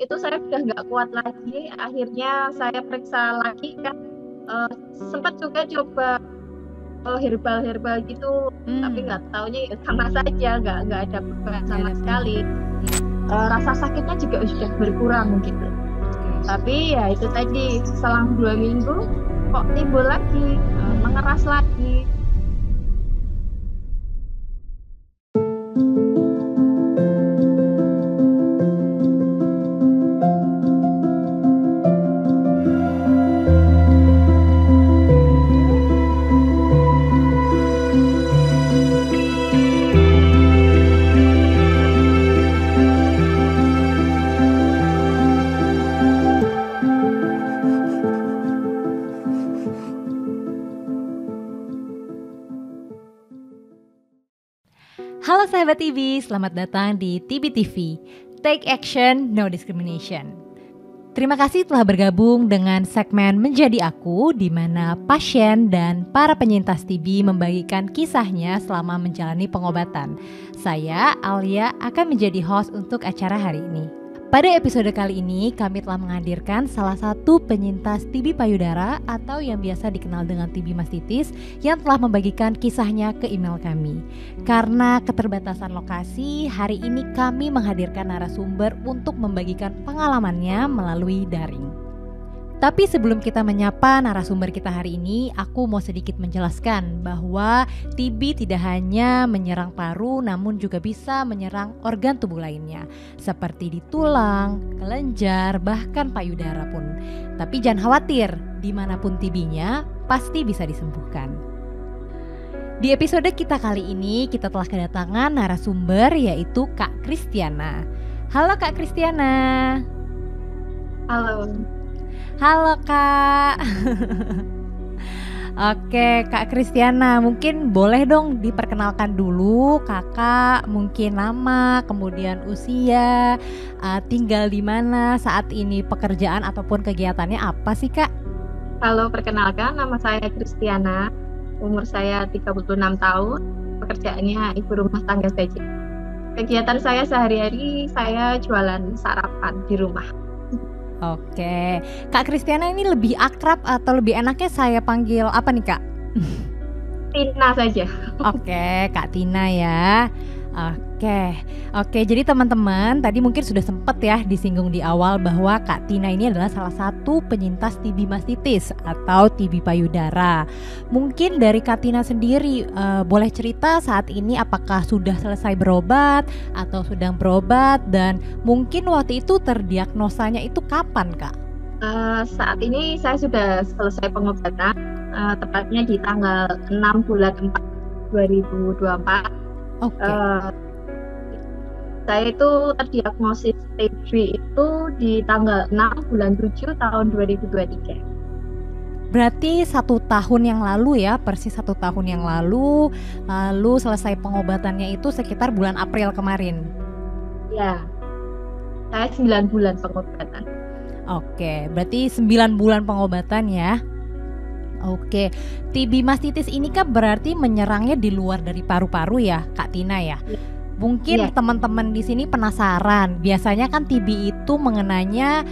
itu saya udah nggak kuat lagi. Akhirnya saya periksa lagi kan. Eh, Sempat juga coba herbal-herbal gitu, tapi Hmm, nggak taunya ya sama saja, nggak ada perubahan nggak sama ada sekali. perubahan. Rasa sakitnya juga sudah berkurang gitu. Oke. Tapi ya itu tadi, selang 2 minggu kok timbul lagi, mengeras lagi. Halo sahabat TB, selamat datang di TB TV. Take action, no discrimination. Terima kasih telah bergabung dengan segmen Menjadi Aku, di mana pasien dan para penyintas TB membagikan kisahnya selama menjalani pengobatan. Saya, Alia, akan menjadi host untuk acara hari ini. Pada episode kali ini, kami telah menghadirkan salah satu penyintas TB payudara atau yang biasa dikenal dengan TB mastitis yang telah membagikan kisahnya ke email kami. Karena keterbatasan lokasi, hari ini kami menghadirkan narasumber untuk membagikan pengalamannya melalui daring. Tapi sebelum kita menyapa narasumber kita hari ini, aku mau sedikit menjelaskan bahwa TB tidak hanya menyerang paru, namun juga bisa menyerang organ tubuh lainnya, seperti di tulang, kelenjar, bahkan payudara pun. Tapi jangan khawatir, dimanapun TB-nya pasti bisa disembuhkan. Di episode kita kali ini, kita telah kedatangan narasumber yaitu Kak Kristiana. Halo Kak Kristiana. Halo. Halo Kak. Oke Kak Kristiana, mungkin boleh dong diperkenalkan dulu Kakak, mungkin nama, kemudian usia, tinggal di mana saat ini, pekerjaan ataupun kegiatannya apa sih Kak? Halo, perkenalkan nama saya Kristiana. Umur saya 36 tahun. Pekerjaannya ibu rumah tangga saja. Kegiatan saya sehari-hari, saya jualan sarapan di rumah. Oke, Kak Kristiana ini lebih akrab atau lebih enaknya saya panggil apa nih Kak? Tina saja. Oke, Kak Tina ya. Oke. Jadi teman-teman tadi mungkin sudah sempat ya disinggung di awal bahwa Kak Tina ini adalah salah satu penyintas TB mastitis atau TB payudara. Mungkin dari Kak Tina sendiri boleh cerita saat ini apakah sudah selesai berobat atau sedang berobat, dan mungkin waktu itu terdiagnosanya itu kapan Kak? Saat ini saya sudah selesai pengobatan, tepatnya di tanggal 6 bulan 4 2024. Oke. Saya itu terdiagnosis TB itu di tanggal 6 bulan 7 tahun 2023. Berarti 1 tahun yang lalu ya, persis 1 tahun yang lalu selesai pengobatannya itu sekitar bulan April kemarin. Ya, saya 9 bulan pengobatan. Oke, berarti 9 bulan pengobatan ya. Oke, TB mastitis ini kan berarti menyerangnya di luar dari paru-paru ya, Kak Tina ya. Mungkin Iya. teman-teman di sini penasaran. Biasanya kan TB itu mengenanya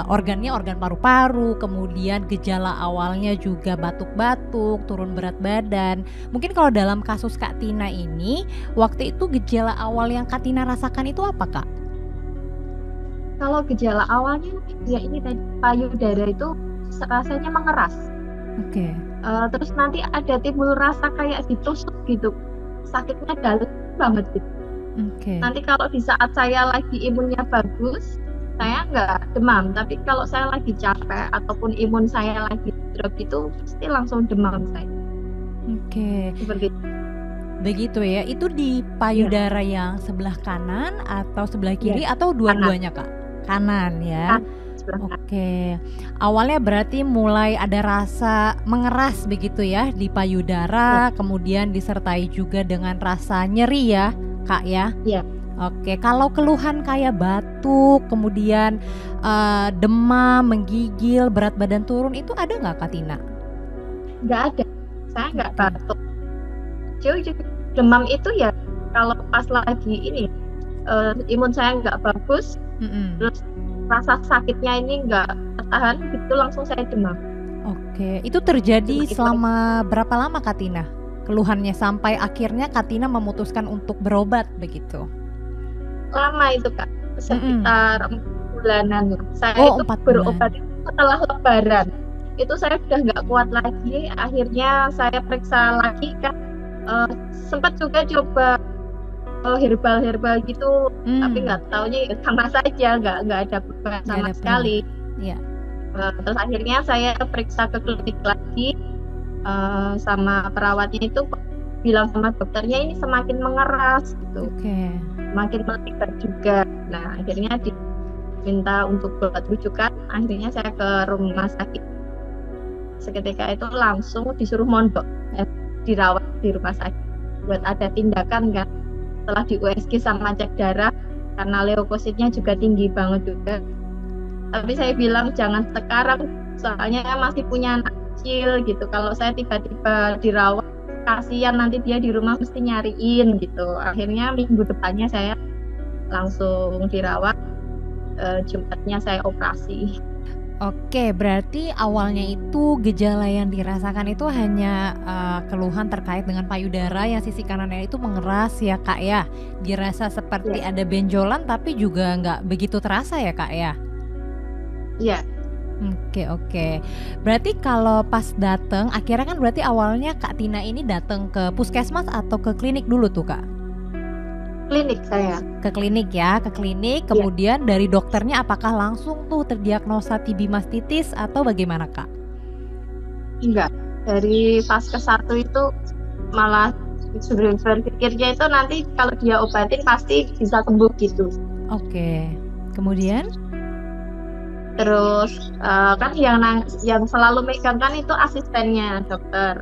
organnya organ paru-paru, kemudian gejala awalnya juga batuk-batuk, turun berat badan. Mungkin kalau dalam kasus Kak Tina ini, waktu itu gejala awal yang Kak Tina rasakan itu apa Kak? Kalau gejala awalnya ya ini tadi, payudara itu rasanya mengeras. Oke. Terus nanti ada timbul rasa kayak ditusuk gitu. Sakitnya dalam banget gitu. Oke. Nanti kalau di saat saya lagi imunnya bagus, saya nggak demam. Tapi kalau saya lagi capek ataupun imun saya lagi drop itu, pasti langsung demam saya. Oke. Seperti itu. Begitu ya. Itu di payudara yang sebelah kanan atau sebelah kiri Iya, atau kanan. dua-duanya Kak? Kanan ya. Sebelah kanan. Oke. Awalnya berarti mulai ada rasa mengeras begitu ya di payudara, kemudian disertai juga dengan rasa nyeri ya, Kak ya? Iya. Oke, kalau keluhan kayak batuk, kemudian demam, menggigil, berat badan turun, itu ada nggak Kak Tina? Nggak ada. Saya nggak batuk. Jadi demam itu ya kalau pas lagi ini imun saya nggak bagus, Terus rasa sakitnya ini nggak tertahan, gitu langsung saya demam. Oke, itu terjadi selama berapa lama Kak Tina? Keluhannya sampai akhirnya Kak Tina memutuskan untuk berobat begitu? Lama itu Kak, sekitar 4 bulanan. Saya itu 4 berobat bulan. setelah Lebaran. Itu saya sudah nggak kuat lagi. Akhirnya saya periksa lagi kan, sempat juga coba herbal gitu, tapi nggak taunya ya sama saja, nggak ada perubahan sama sekali. Iya. Terus akhirnya saya periksa ke klinik lagi, sama perawatnya itu bilang sama dokternya ini semakin mengeras gitu, semakin melebar juga. Nah akhirnya diminta untuk buat rujukan, akhirnya saya ke rumah sakit. Seketika itu langsung disuruh mondok, dirawat di rumah sakit buat ada tindakan kan. Setelah di USG sama cek darah, karena leukositnya juga tinggi banget juga. Tapi saya bilang jangan sekarang, soalnya masih punya anak kecil gitu. Kalau saya tiba-tiba dirawat, kasihan nanti dia di rumah mesti nyariin gitu. Akhirnya minggu depannya saya langsung dirawat, Jumatnya saya operasi. Oke, berarti awalnya itu gejala yang dirasakan itu hanya keluhan terkait dengan payudara yang sisi kanannya itu mengeras ya Kak ya. Dirasa seperti ada benjolan tapi juga nggak begitu terasa ya Kak ya? Iya. Oke. Berarti kalau pas datang, akhirnya kan berarti awalnya Kak Tina ini datang ke puskesmas atau ke klinik dulu tuh Kak? Klinik saya. Ke klinik ya, ke klinik. Kemudian dari dokternya apakah langsung tuh terdiagnosa TB mastitis atau bagaimana Kak? Enggak, dari Vaskes 1 itu malah berpikirnya itu nanti kalau dia obatin pasti bisa sembuh gitu. Oke. Kemudian? Terus kan yang selalu megang kan itu asistennya dokter.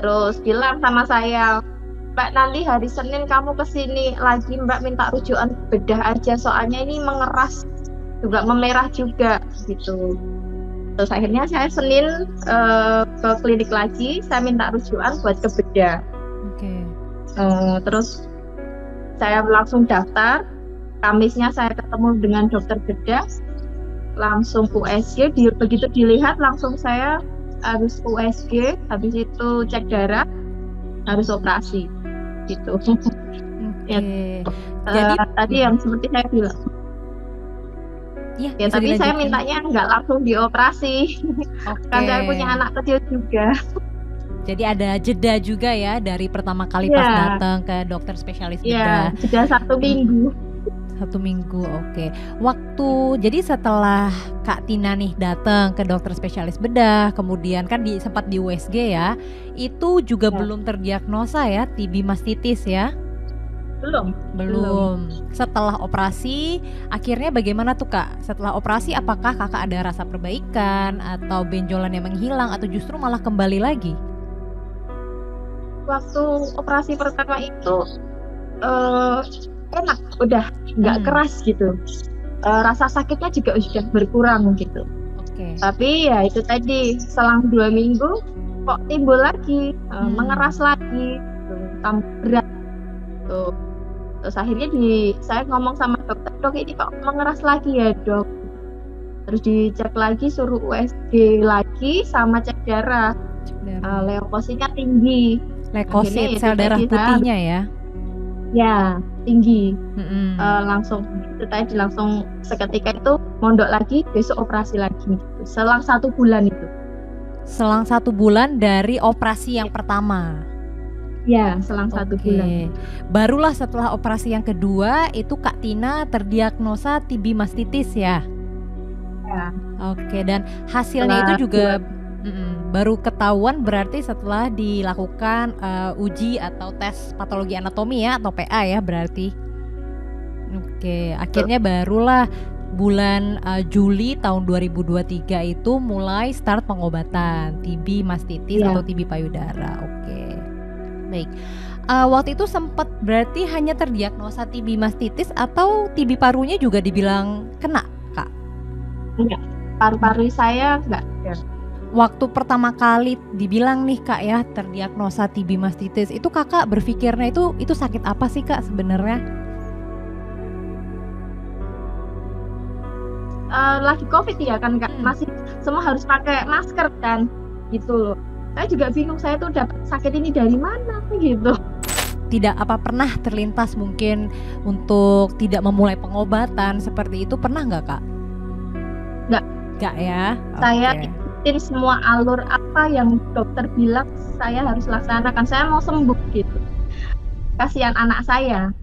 Terus bilang sama saya, Mbak nanti hari Senin kamu kesini lagi Mbak, minta rujukan bedah aja soalnya ini mengeras juga, memerah juga gitu. Terus akhirnya saya Senin ke klinik lagi, saya minta rujukan buat ke bedah. Terus saya langsung daftar, Kamisnya saya ketemu dengan dokter bedah, langsung USG, begitu dilihat langsung saya harus USG, habis itu cek darah, harus operasi gitu. Jadi tadi yang seperti saya bilang. Ya tapi saya mintanya nggak langsung dioperasi. Kan saya punya anak kecil juga. Jadi ada jeda juga ya dari pertama kali pas datang ke dokter spesialis bedah. Jeda 1 minggu. 1 minggu, oke. Jadi setelah Kak Tina nih datang ke dokter spesialis bedah, kemudian kan sempat di USG ya, itu juga belum terdiagnosa ya TB mastitis ya? Belum. Setelah operasi, akhirnya bagaimana tuh Kak? Setelah operasi apakah Kakak ada rasa perbaikan atau benjolan yang menghilang atau justru malah kembali lagi? Waktu operasi pertama itu enak, udah nggak keras gitu. Rasa sakitnya juga sudah berkurang gitu. Tapi ya itu tadi, selang 2 minggu kok timbul lagi, mengeras lagi, tambah berat tuh. Terus akhirnya saya ngomong sama dokter, dok ini kok mengeras lagi ya dok. Terus dicek lagi, suruh USG lagi sama cek darah. Leukositnya tinggi. Leukosit, sel darah putihnya ya? Ya, tinggi. Langsung itu tadi, langsung seketika itu mondok lagi, besok operasi lagi. Selang 1 bulan itu. Selang 1 bulan dari operasi yang pertama? Ya, selang 1 bulan. Barulah setelah operasi yang kedua itu Kak Tina terdiagnosa TB mastitis ya? Ya. Oke, dan hasilnya itu juga baru ketahuan berarti setelah dilakukan uji atau tes patologi anatomi ya, atau PA ya berarti. Oke, akhirnya barulah bulan Juli tahun 2023 itu mulai start pengobatan TB mastitis atau TB payudara. Oke. Baik. Waktu itu sempat berarti hanya terdiagnosa TB mastitis atau TB parunya juga dibilang kena, Kak? Enggak. Paru-paru saya enggak. Waktu pertama kali dibilang nih Kak ya terdiagnosa TB mastitis, itu Kakak berpikirnya itu sakit apa sih Kak sebenarnya? lagi COVID ya kan Kak, masih semua harus pakai masker kan gitu loh. Saya juga bingung, saya tuh dapat sakit ini dari mana gitu. Tidak pernah terlintas mungkin untuk tidak memulai pengobatan seperti itu, pernah nggak Kak? Nggak ya? Saya ikutin semua alur apa yang dokter bilang saya harus laksanakan. Saya mau sembuh gitu. Kasihan anak saya.